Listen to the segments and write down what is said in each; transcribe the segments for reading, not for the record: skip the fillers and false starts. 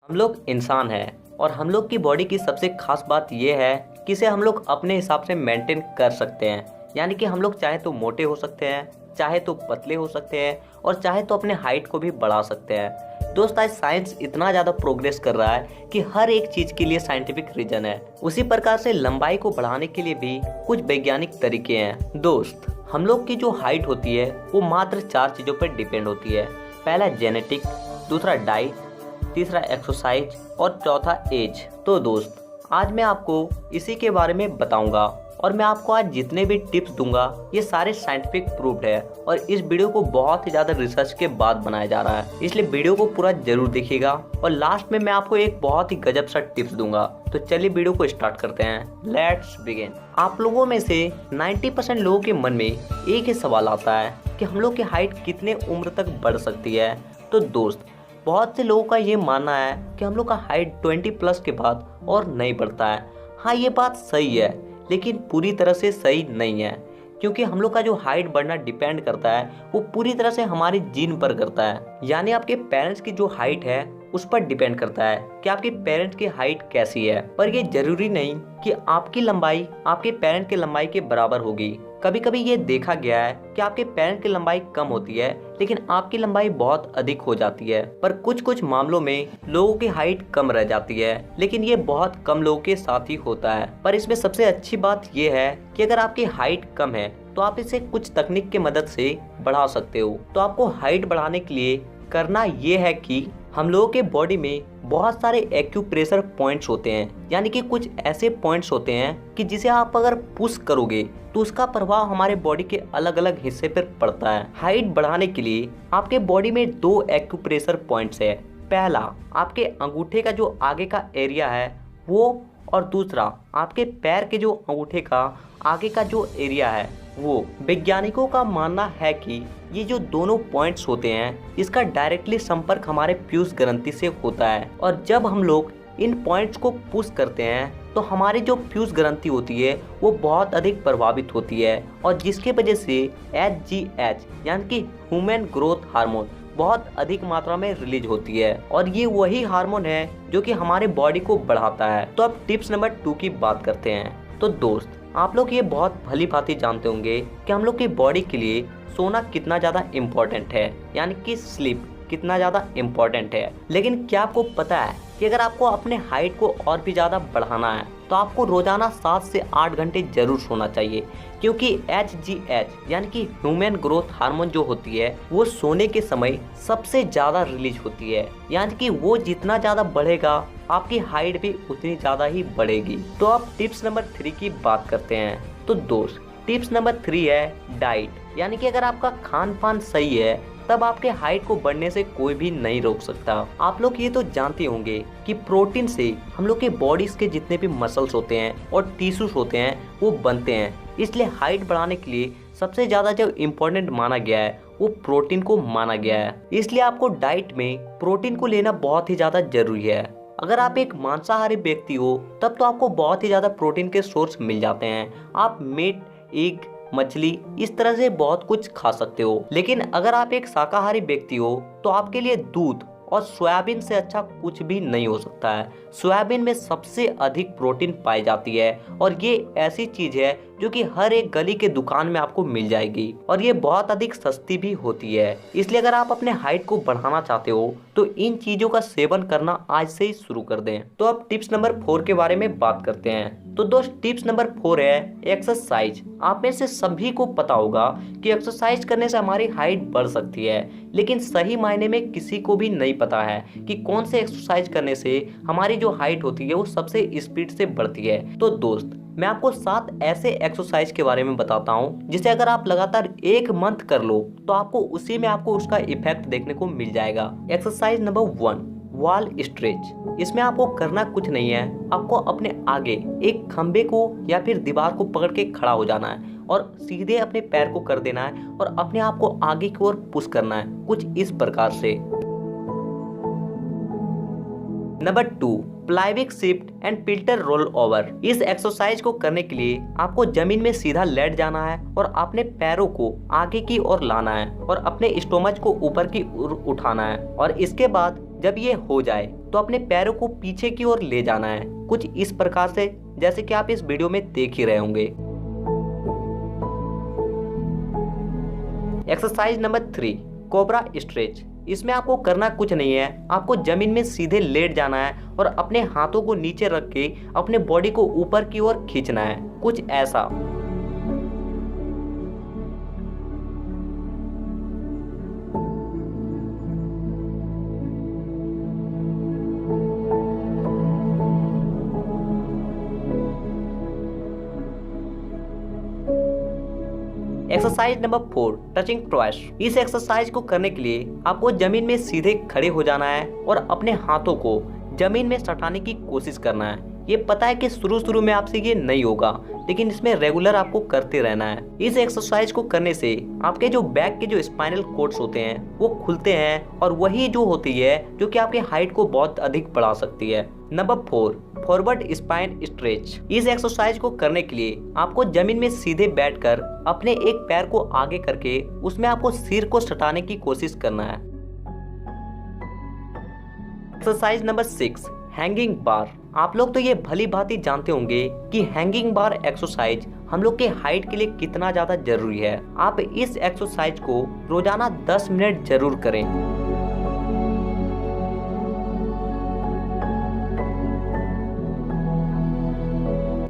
हम लोग इंसान हैं और हम लोग की बॉडी की सबसे खास बात यह है कि इसे हम लोग अपने हिसाब से मेंटेन कर सकते हैं। यानी कि हम लोग चाहे तो मोटे हो सकते हैं, चाहे तो पतले हो सकते हैं और चाहे तो अपने हाइट को भी बढ़ा सकते हैं। दोस्त, आज साइंस इतना ज़्यादा प्रोग्रेस कर रहा है कि हर एक चीज़ के लिए साइंटिफिक रीजन है। उसी प्रकार से लंबाई को बढ़ाने के लिए भी कुछ वैज्ञानिक तरीके हैं। दोस्त, हम लोग की जो हाइट होती है वो मात्र 4 चीज़ों पर डिपेंड होती है। पहला जेनेटिक, दूसरा डाइट, तीसरा एक्सरसाइज और चौथा एज। तो दोस्त, आज मैं आपको इसी के बारे में बताऊंगा और मैं आपको आज जितने भी टिप्स दूंगा ये सारे साइंटिफिक प्रूव्ड है और इस वीडियो को बहुत ही ज़्यादा रिसर्च के बाद बनाया जा रहा है, इसलिए वीडियो को पूरा जरूर देखिएगा और लास्ट में मैं आपको एक बहुत ही गजब सा टिप्स दूंगा। तो चलिए वीडियो को स्टार्ट करते हैं। Let's begin. आप लोगों में से 90% लोगों के मन में एक ही सवाल आता है कि हम लोग की हाइट कितने उम्र तक बढ़ सकती है। तो दोस्त, बहुत से लोगों का ये मानना है कि हम लोग का हाइट 20+ के बाद और नहीं बढ़ता है। हाँ, ये बात सही है, लेकिन पूरी तरह से सही नहीं है, क्योंकि हम लोग का जो हाइट बढ़ना डिपेंड करता है वो पूरी तरह से हमारे जीन पर करता है। यानी आपके पेरेंट्स की जो हाइट है उस पर डिपेंड करता है कि आपके पेरेंट्स की हाइट कैसी है। पर ये जरूरी नहीं कि आपकी लंबाई आपके पेरेंट्स की लंबाई के बराबर होगी। कभी कभी ये देखा गया है कि आपके पेरेंट्स की लंबाई कम होती है लेकिन आपकी लंबाई बहुत अधिक हो जाती है। पर कुछ कुछ मामलों में लोगों की हाइट कम रह जाती है, लेकिन ये बहुत कम लोगों के साथ ही होता है। पर इसमें सबसे अच्छी बात ये है कि अगर आपकी हाइट कम है तो आप इसे कुछ तकनीक की मदद से बढ़ा सकते हो। तो आपको हाइट बढ़ाने के लिए करना ये है कि हम लोगों के बॉडी में बहुत सारे एक्यूप्रेशर पॉइंट्स होते हैं। यानी कि कुछ ऐसे पॉइंट्स होते हैं कि जिसे आप अगर पुश करोगे तो उसका प्रभाव हमारे बॉडी के अलग अलग हिस्से पर पड़ता है। हाइट बढ़ाने के लिए आपके बॉडी में 2 एक्यूप्रेशर पॉइंट्स है। पहला आपके अंगूठे का जो आगे का एरिया है वो, और दूसरा आपके पैर के जो अंगूठे का आगे का जो एरिया है वो। वैज्ञानिकों का मानना है कि ये जो दोनों पॉइंट्स होते हैं इसका डायरेक्टली संपर्क हमारे पीयूष ग्रंथि से होता है, और जब हम लोग इन पॉइंट्स को पुश करते हैं तो हमारी जो पीयूष ग्रंथि होती है वो बहुत अधिक प्रभावित होती है, और जिसके वजह से HGH यानी कि ह्यूमन ग्रोथ हार्मोन बहुत अधिक मात्रा में रिलीज होती है, और ये वही हार्मोन है जो कि हमारे बॉडी को बढ़ाता है। तो अब टिप्स नंबर 2 की बात करते हैं। तो दोस्त, आप लोग ये बहुत भली भांति जानते होंगे कि हम लोग की बॉडी के लिए सोना कितना ज़्यादा इम्पोर्टेंट है, यानी कि स्लीप कितना ज़्यादा इम्पोर्टेंट है। लेकिन क्या आपको पता है कि अगर आपको अपने हाइट को और भी ज़्यादा बढ़ाना है तो आपको रोज़ाना 7 से 8 घंटे जरूर सोना चाहिए, क्योंकि HGH यानी कि ह्यूमन ग्रोथ हार्मोन जो होती है वो सोने के समय सबसे ज़्यादा रिलीज होती है। यानी कि वो जितना ज़्यादा बढ़ेगा आपकी हाइट भी उतनी ज़्यादा ही बढ़ेगी। तो अब टिप्स नंबर 3 की बात करते हैं। तो दोस्त, टिप्स नंबर 3 है डाइट। यानी कि अगर आपका खान पान सही है तब आपके हाइट को बढ़ने से कोई भी नहीं रोक सकता। आप लोग ये तो जानते होंगे कि प्रोटीन से हम लोग के बॉडीज के जितने भी मसल्स होते हैं और टिश्यूज होते हैं वो बनते हैं। इसलिए हाइट बढ़ाने के लिए सबसे ज़्यादा जो इम्पोर्टेंट माना गया है वो प्रोटीन को माना गया है। इसलिए आपको डाइट में प्रोटीन को लेना बहुत ही ज़्यादा जरूरी है। अगर आप एक मांसाहारी व्यक्ति हो तब तो आपको बहुत ही ज़्यादा प्रोटीन के सोर्स मिल जाते हैं। आप मीट, एग, मछली इस तरह से बहुत कुछ खा सकते हो। लेकिन अगर आप एक शाकाहारी व्यक्ति हो तो आपके लिए दूध और सोयाबीन से अच्छा कुछ भी नहीं हो सकता है। सोयाबीन में सबसे अधिक प्रोटीन पाई जाती है और ये ऐसी चीज है जो कि हर एक गली के दुकान में आपको मिल जाएगी, और ये बहुत अधिक सस्ती भी होती है। इसलिए अगर आप अपने हाइट को बढ़ाना चाहते हो तो इन चीजों का सेवन करना आज से ही शुरू कर दें। तो अब टिप्स नंबर 4 के बारे में बात करते हैं। तो दोस्त, टिप्स नंबर 4 है एक्सरसाइज। आप में से सभी को पता होगा कि एक्सरसाइज करने से हमारी हाइट बढ़ सकती है, लेकिन सही मायने में किसी को भी नहीं पता है कि कौन से एक्सरसाइज करने से हमारी जो हाइट होती है वो सबसे स्पीड से बढ़ती है। तो दोस्त, मैं आपको 7 ऐसे एक्सरसाइज के बारे में बताता हूँ जिसे अगर आप लगातार 1 मंथ कर लो तो आपको उसी में आपको उसका इफेक्ट देखने को मिल जाएगा। Exercise number 1, wall stretch. इसमें आपको करना कुछ नहीं है, आपको अपने आगे एक खंबे को या फिर दीवार को पकड़ के खड़ा हो जाना है और सीधे अपने पैर को कर देना है और अपने आप को आगे की ओर पुश करना है, कुछ इस प्रकार से। नंबर 2, प्लाइविक शिफ्ट एंड पिल्टर रोल ओवर। इस एक्सरसाइज को करने के लिए आपको जमीन में सीधा लेट जाना है और अपने पैरों को आगे की ओर लाना है और अपने स्टोमच को ऊपर की ओर उठाना है, और इसके बाद जब ये हो जाए तो अपने पैरों को पीछे की ओर ले जाना है, कुछ इस प्रकार से जैसे कि आप इस वीडियो में देख ही रहे होंगे। Exercise number 3, cobra stretch. इसमें आपको करना कुछ नहीं है, आपको जमीन में सीधे लेट जाना है और अपने हाथों को नीचे रख के अपने बॉडी को ऊपर की ओर खींचना है, कुछ ऐसा। Exercise number 4, touching twice. इस एक्सरसाइज को करने के लिए आपको जमीन में सीधे खड़े हो जाना है और अपने हाथों को जमीन में सटाने की कोशिश करना है। ये पता है कि शुरू में आपसे ये नहीं होगा, लेकिन इसमें रेगुलर आपको करते रहना है। इस एक्सरसाइज को करने से आपके जो बैक के जो स्पाइनल कॉर्ड्स होते हैं वो खुलते हैं और वही जो होती है जो कि आपके हाइट को बहुत अधिक बढ़ा सकती है। Number 4, forward spine stretch. इस एक्सरसाइज को करने के लिए आपको जमीन में सीधे बैठकर अपने एक पैर को आगे करके उसमें आपको सिर को सटाने की कोशिश करना है। एक्सरसाइज नंबर 6, हैंगिंग बार। आप लोग तो ये भली भांति जानते होंगे कि हैंगिंग बार एक्सरसाइज हम लोग के हाइट के लिए कितना ज्यादा जरूरी है। आप इस एक्सरसाइज को रोजाना 10 मिनट जरूर करें।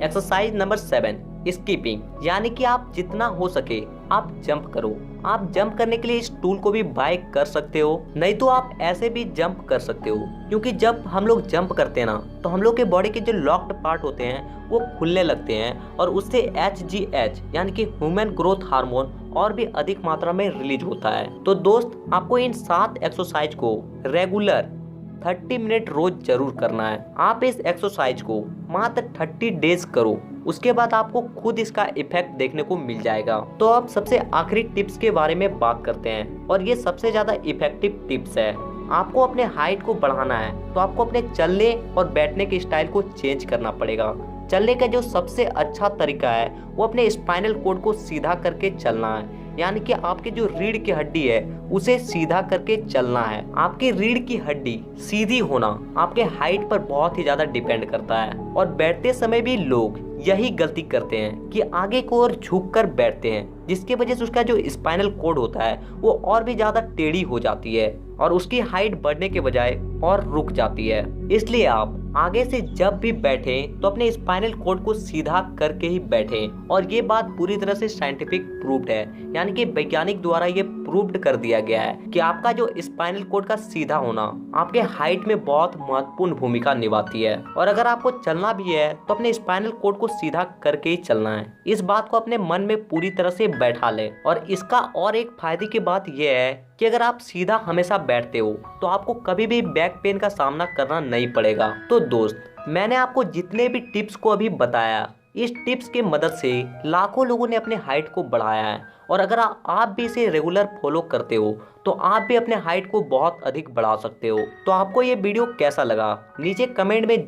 Exercise number 7, skipping. यानी कि आप जितना हो सके आप जंप करो। आप जंप करने के लिए इस टूल को भी बाय कर सकते हो, नहीं तो आप ऐसे भी जंप कर सकते हो, क्योंकि जब हम लोग जंप करते हैं ना तो हम लोग के बॉडी के जो लॉक्ड पार्ट होते हैं वो खुलने लगते हैं और उससे HGH यानी कि ह्यूमन ग्रोथ हार्मोन और भी अधिक मात्रा में रिलीज होता है। तो दोस्त, आपको इन 7 एक्सरसाइज को रेगुलर 30 मिनट रोज जरूर करना है। आप इस एक्सरसाइज को मात्र 30 डेज करो, उसके बाद आपको खुद इसका इफेक्ट देखने को मिल जाएगा। तो अब सबसे आखिरी टिप्स के बारे में बात करते हैं और ये सबसे ज्यादा इफेक्टिव टिप्स है। आपको अपने हाइट को बढ़ाना है तो आपको अपने चलने और बैठने के स्टाइल को चेंज करना पड़ेगा। चलने का जो सबसे अच्छा तरीका है वो अपने स्पाइनल कॉर्ड को सीधा करके चलना है, यानी कि आपकी जो रीढ़ की हड्डी है उसे सीधा करके चलना है। आपकी रीढ़ की हड्डी सीधी होना आपके हाइट पर बहुत ही ज्यादा डिपेंड करता है और बैठते समय भी लोग यही गलती करते हैं कि आगे की ओर झुककर बैठते हैं, जिसकी वजह से उसका जो स्पाइनल कॉर्ड होता है वो और भी ज्यादा टेढ़ी हो जाती है और उसकी हाइट बढ़ने के बजाय और रुक जाती है। इसलिए आप आगे से जब भी बैठें तो अपने स्पाइनल कॉर्ड को सीधा करके ही बैठें और ये बात पूरी तरह से साइंटिफिक प्रूव्ड है, यानी कि वैज्ञानिक द्वारा ये प्रूव्ड कर दिया गया है कि आपका जो स्पाइनल कॉर्ड का सीधा होना आपके हाइट में बहुत महत्वपूर्ण भूमिका निभाती है। और अगर आपको चलना भी है तो अपने स्पाइनल कॉर्ड को सीधा करके ही चलना है। इस बात को अपने मन में पूरी तरह से बैठा ले। और इसका और एक फायदे की बात यह है कि अगर आप सीधा हमेशा बैठते हो तो आपको कभी भी बैक पेन का सामना करना नहीं पड़ेगा। तो दोस्त, मैंने आपको जितने भी टिप्स को अभी बताया, इस टिप्स की मदद से लाखों लोगों ने अपने हाइट को बढ़ाया है और अगर आप भी इसे रेगुलर फॉलो करते हो तो आप भी अपने हाइट को बहुत अधिक बढ़ा सकते हो। तो आपको ये वीडियो कैसा लगा नीचे कमेंट में